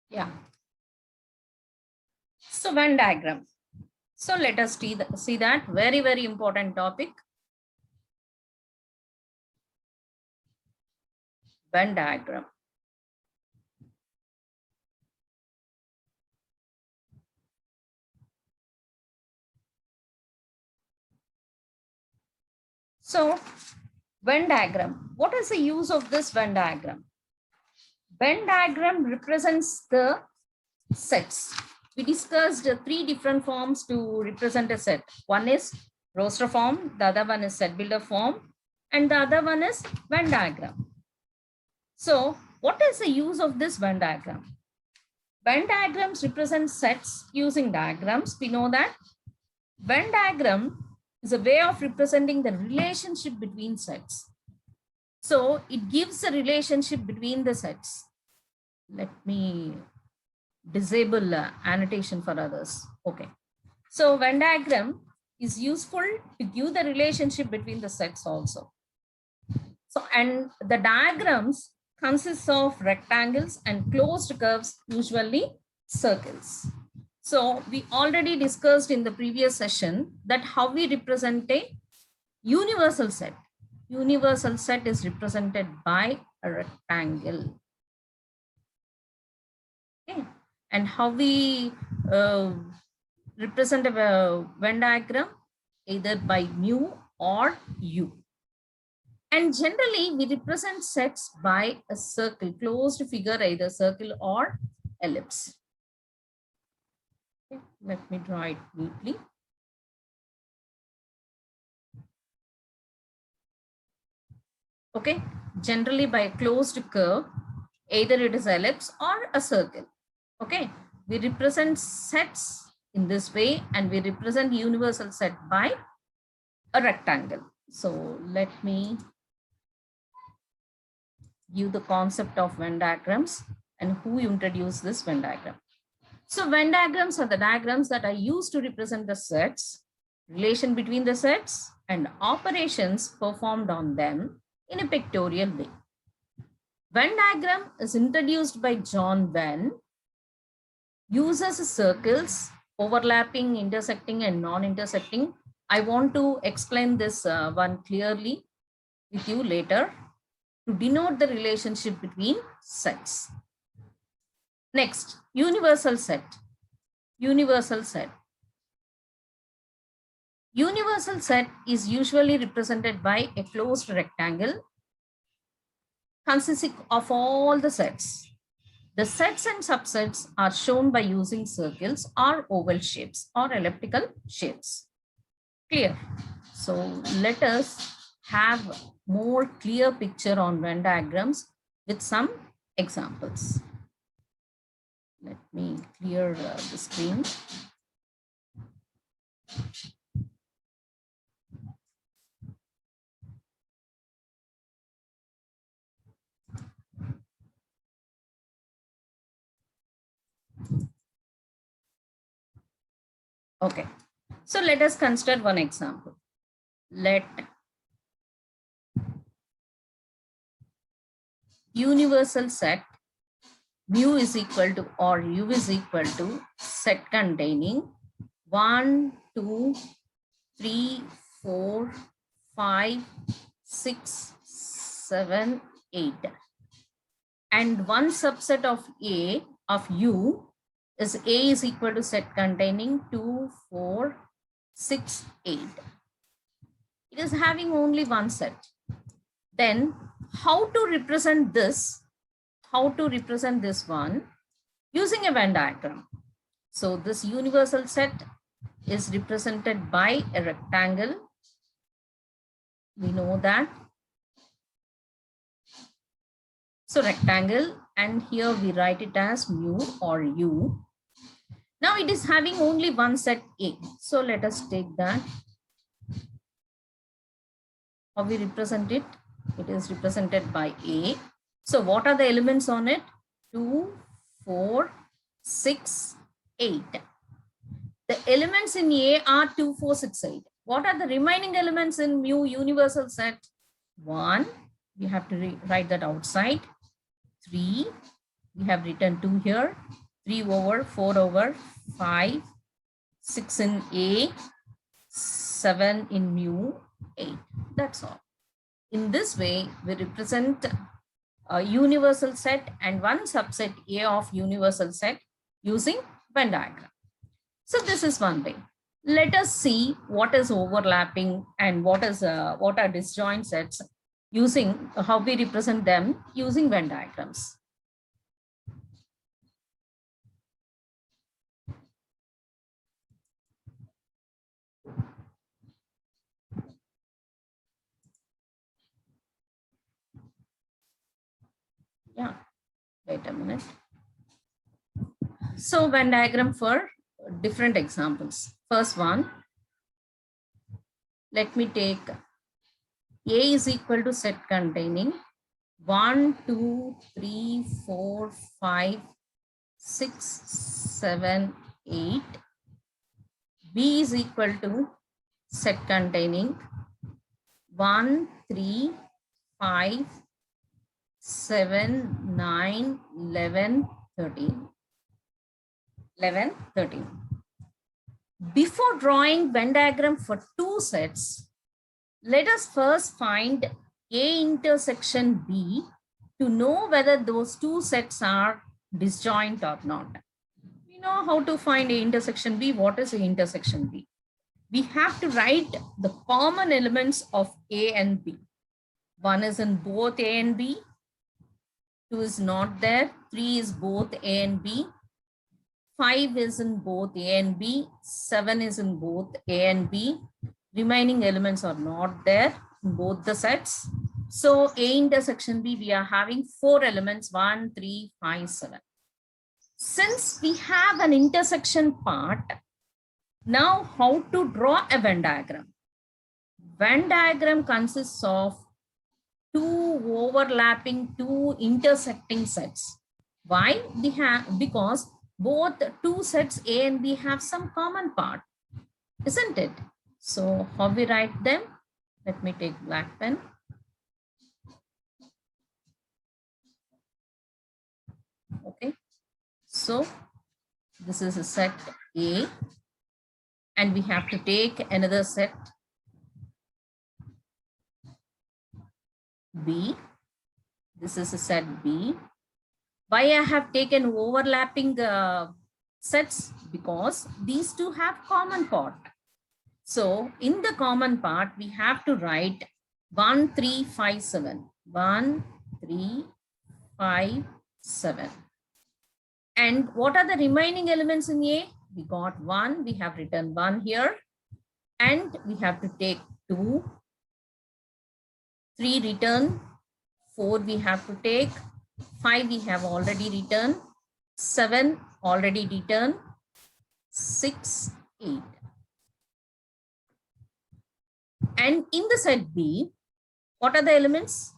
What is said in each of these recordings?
Yeah. So Venn diagram. So let us see that very, very important topic. Venn diagram. So Venn diagram. What is the use of this Venn diagram? Venn diagram represents the sets. We discussed three different forms to represent a set. One is roster form, the other one is set builder form, and the other one is Venn diagram. So what is the use of this Venn diagram? Venn diagrams represent sets using diagrams. We know that Venn diagram is a way of representing the relationship between sets. So it gives a relationship between the sets. Let me disable annotation for others. Okay. So Venn diagram is useful to give the relationship between the sets also. So, and the diagrams consists of rectangles and closed curves, usually circles. So we already discussed in the previous session that how we represent a universal set. Universal set is represented by a rectangle. Okay. And how we represent a Venn diagram, either by mu or u. And generally, we represent sets by a circle, closed figure, either circle or ellipse. Okay, let me draw it neatly. Okay, generally by a closed curve, either it is ellipse or a circle. Okay, we represent sets in this way, and we represent universal set by a rectangle. So let me give the concept of Venn diagrams and who introduced this Venn diagram. So Venn diagrams are the diagrams that are used to represent the sets, relation between the sets, and operations performed on them in a pictorial way. Venn diagram is introduced by John Venn, uses circles, overlapping, intersecting, and non-intersecting. I want to explain this one clearly with you later to denote the relationship between sets. Next, universal set. Universal set. Universal set is usually represented by a closed rectangle consisting of all the sets. The sets and subsets are shown by using circles or oval shapes or elliptical shapes. Clear? So let us have more clear picture on Venn diagrams with some examples. Let me clear the screen. Okay, so let us consider one example. Let universal set mu is equal to or u is equal to set containing 1, 2, 3, 4, 5, 6, 7, 8. And one subset of A of U is A is equal to set containing 2, 4, 6, 8. It is having only one set. Then how to represent this? How to represent this one? Using a Venn diagram. So this universal set is represented by a rectangle. We know that. So rectangle, and here we write it as mu or u. Now it is having only one set A. So let us take that. How we represent it? It is represented by A. So what are the elements on it? 2, 4, 6, 8. The elements in A are 2, 4, 6, 8. What are the remaining elements in mu universal set? 1. We have to write that outside. 3, We have written 2 here, 3 over, 4 over, 5, 6 in A, 7 in mu, 8. That's all. In this way, we represent a universal set and one subset A of universal set using Venn diagram. So this is one way. Let us see what is overlapping and what are disjoint sets using how we represent them using Venn diagrams. Yeah, wait a minute. So Venn diagram for different examples. First one, let me take A is equal to set containing 1, 2, 3, 4, 5, 6, 7, 8. B is equal to set containing 1, 3, 5, 7, 9, 11, 13. 11, 13. Before drawing Venn diagram for two sets, let us first find A intersection B to know whether those two sets are disjoint or not. We know how to find A intersection B. What is A intersection B? We have to write the common elements of A and B. 1 is in both A and B. 2 is not there. 3 is both A and B. 5 is in both A and B. 7 is in both A and B. Remaining elements are not there in both the sets. So A intersection B, we are having 4 elements, 1, 3, 5, 7. Since we have an intersection part, now how to draw a Venn diagram? Venn diagram consists of two overlapping, two intersecting sets. Why? Because both two sets A and B have some common part, isn't it? So how we write them? Let me take black pen. Okay. So this is a set A and we have to take another set B. This is a set B. Why I have taken overlapping sets? Because these two have common part. So in the common part, we have to write 1, 3, 5, 7. 1, 3, 5, 7. And what are the remaining elements in A? We got 1. We have written 1 here. And we have to take 2. 3 return. 4 we have to take. 5 we have already written. 7 already written. 6, 8. And in the set B, what are the elements?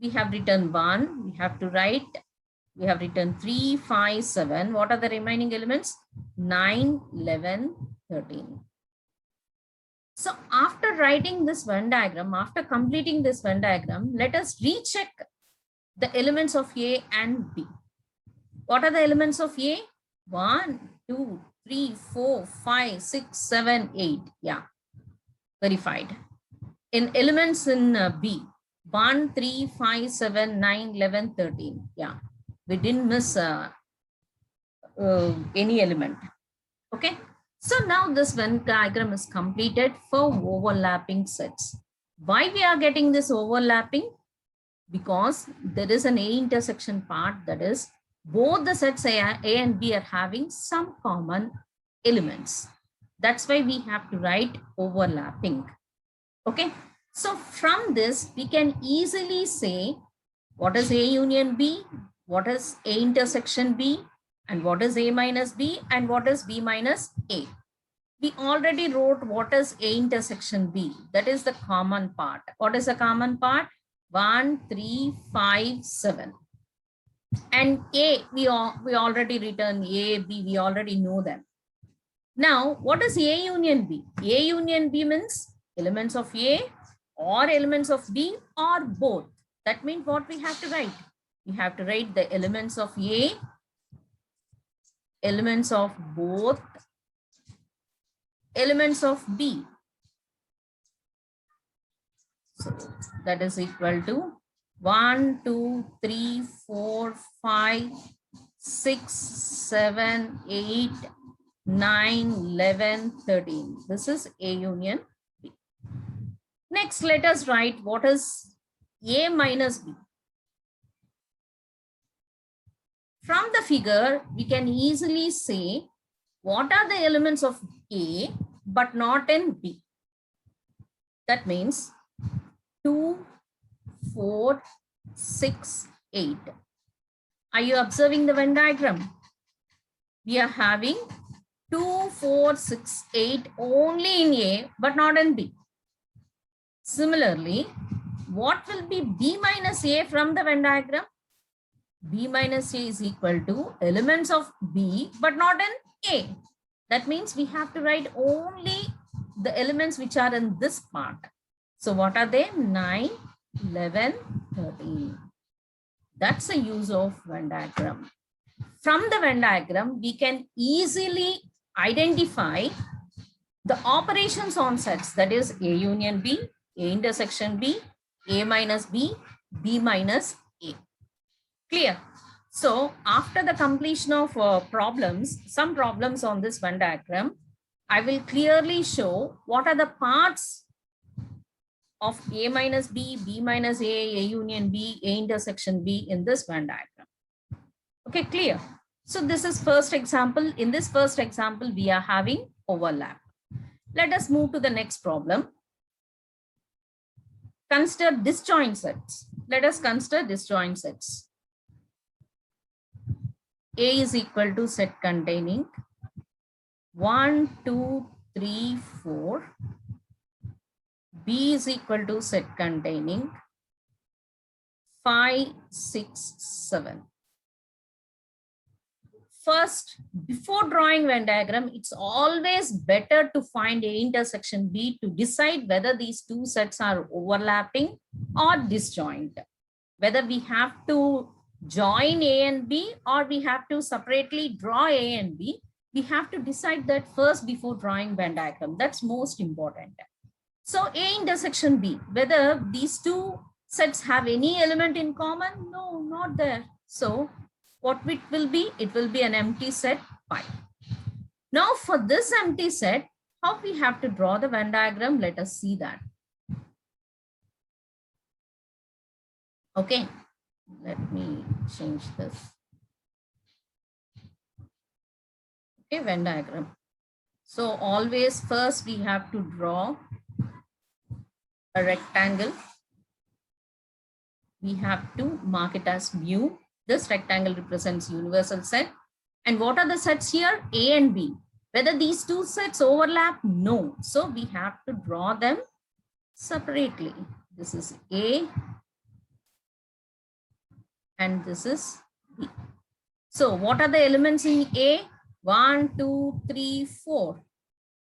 We have written 1. We have to write. We have written 3, 5, 7. What are the remaining elements? 9, 11, 13. So after writing this Venn diagram, after completing this Venn diagram, let us recheck the elements of A and B. What are the elements of A? 1, 2, 3, 4, 5, 6, 7, 8. Yeah, verified. In elements in B, 1, 3, 5, 7, 9, 11, 13. Yeah, we didn't miss any element. Okay. So now this Venn diagram is completed for overlapping sets. Why we are getting this overlapping? Because there is an A intersection part, that is both the sets A and B are having some common elements. That's why we have to write overlapping. Okay. So from this, we can easily say what is A union B, what is A intersection B, and what is A minus B, and what is B minus A. We already wrote what is A intersection B. That is the common part. What is the common part? 1, 3, 5, 7. And A, we already written A, B, we already know them. Now, what is A union B? A union B means elements of A or elements of B or both. That means what we have to write? You have to write the elements of A, elements of both, elements of B. So that is equal to 1, 2, 3, 4, 5, 6, 7, 8, 9, 11, 13. This is A union B. Next, let us write what is A minus B. From the figure, we can easily say what are the elements of A but not in B. That means 2, 4, 6, 8. Are you observing the Venn diagram? We are having 2, 4, 6, 8 only in A but not in B. Similarly, what will be B minus A from the Venn diagram? B minus A is equal to elements of B but not in A. That means we have to write only the elements which are in this part. So what are they? 9, 11, 13. That's the use of Venn diagram. From the Venn diagram, we can easily identify the operations on sets, that is A union B, A intersection B, A minus B, B minus A. Clear? So after the completion of some problems on this Venn diagram, I will clearly show what are the parts of A minus B, B minus A union B, A intersection B in this Venn diagram. Okay, clear? So this is first example. In this first example, we are having overlap. Let us move to the next problem. Consider disjoint sets. Let us consider disjoint sets. A is equal to set containing 1, 2, 3, 4. B is equal to set containing 5, 6, 7. First, before drawing Venn diagram, it's always better to find A intersection B to decide whether these two sets are overlapping or disjoint. Whether we have to join A and B or we have to separately draw A and B, we have to decide that first before drawing Venn diagram. That's most important. So A intersection B, whether these two sets have any element in common? No, not there. So what it will be? It will be an empty set pi. Now for this empty set, how we have to draw the Venn diagram? Let us see that. Okay, let me change this. Okay, Venn diagram. So always first we have to draw a rectangle. We have to mark it as mu. This rectangle represents universal set. And what are the sets here? A and B. Whether these two sets overlap? No. So we have to draw them separately. This is A and this is B. So what are the elements in A? 1, 2, 3, 4.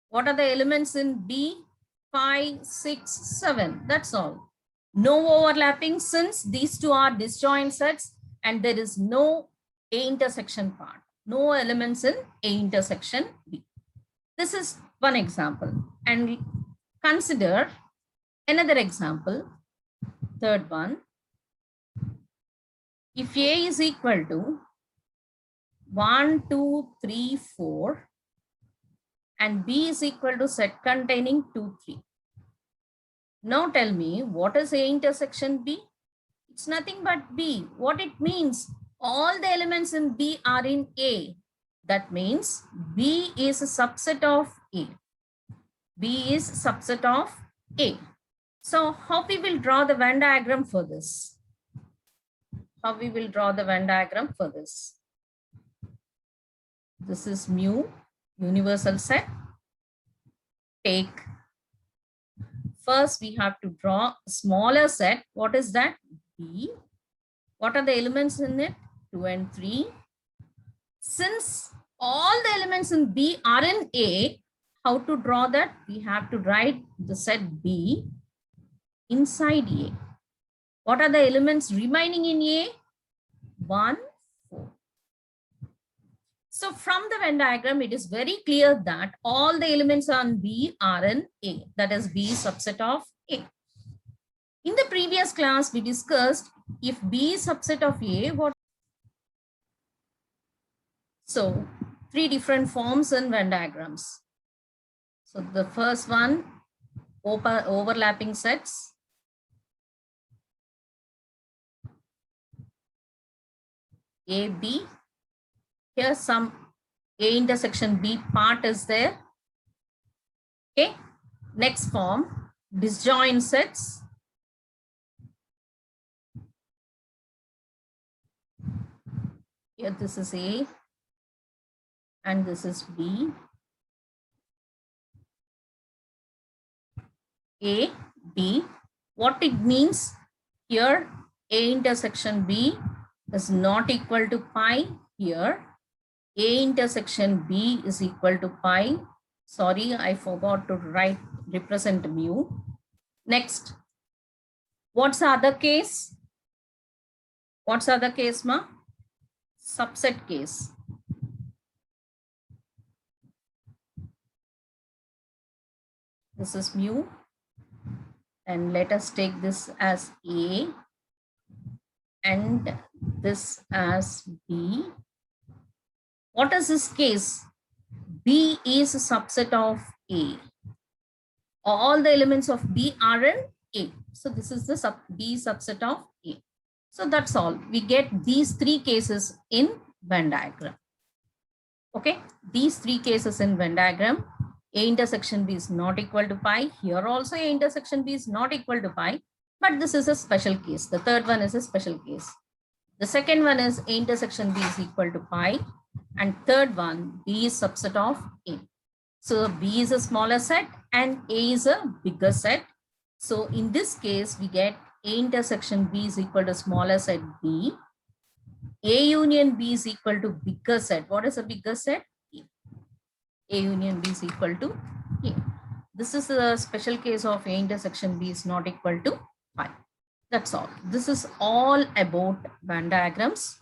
What are the elements in B? 5, 6, 7. That's all. No overlapping since these two are disjoint sets and there is no A intersection part. No elements in A intersection B. This is one example. And consider another example. Third one. If A is equal to 1, 2, 3, 4 and B is equal to set containing 2, 3. Now tell me, what is A intersection B? It's nothing but B. What it means? All the elements in B are in A. That means B is a subset of A. B is subset of A. So how we will draw the Venn diagram for this? How we will draw the Venn diagram for this? This is mu, universal set. Take. First, we have to draw a smaller set. What is that? B. What are the elements in it? 2 and 3. Since all the elements in B are in A, how to draw that? We have to write the set B inside A. What are the elements remaining in A? 1, 4. So from the Venn diagram, it is very clear that all the elements on B are in A, that is B subset of A. In the previous class, we discussed if B is subset of A, what? So 3 different forms in Venn diagrams. So the first one, overlapping sets. A, B. Here some A intersection B part is there. Okay. Next form, disjoint sets. Here this is A and this is B. A, B. What it means here, A intersection B is not equal to pi. Here, A intersection B is equal to pi. Sorry, I forgot to represent mu. Next, what's the other case? What's the other case, ma? Subset case. This is mu. And let us take this as A and this as B. What is this case? B is a subset of A. All the elements of B are in A. So this is the B subset of A. So that's all. We get these 3 cases in Venn diagram. Okay, these 3 cases in Venn diagram. A intersection B is not equal to pi. Here also A intersection B is not equal to pi. But this is a special case. The third one is a special case. The second one is A intersection B is equal to pi. And third one, B is subset of A. So B is a smaller set and A is a bigger set. So in this case, we get A intersection B is equal to smaller set B. A union B is equal to bigger set. What is a bigger set? A union B is equal to A. This is a special case of A intersection B is not equal to pi. That's all. This is all about Venn diagrams.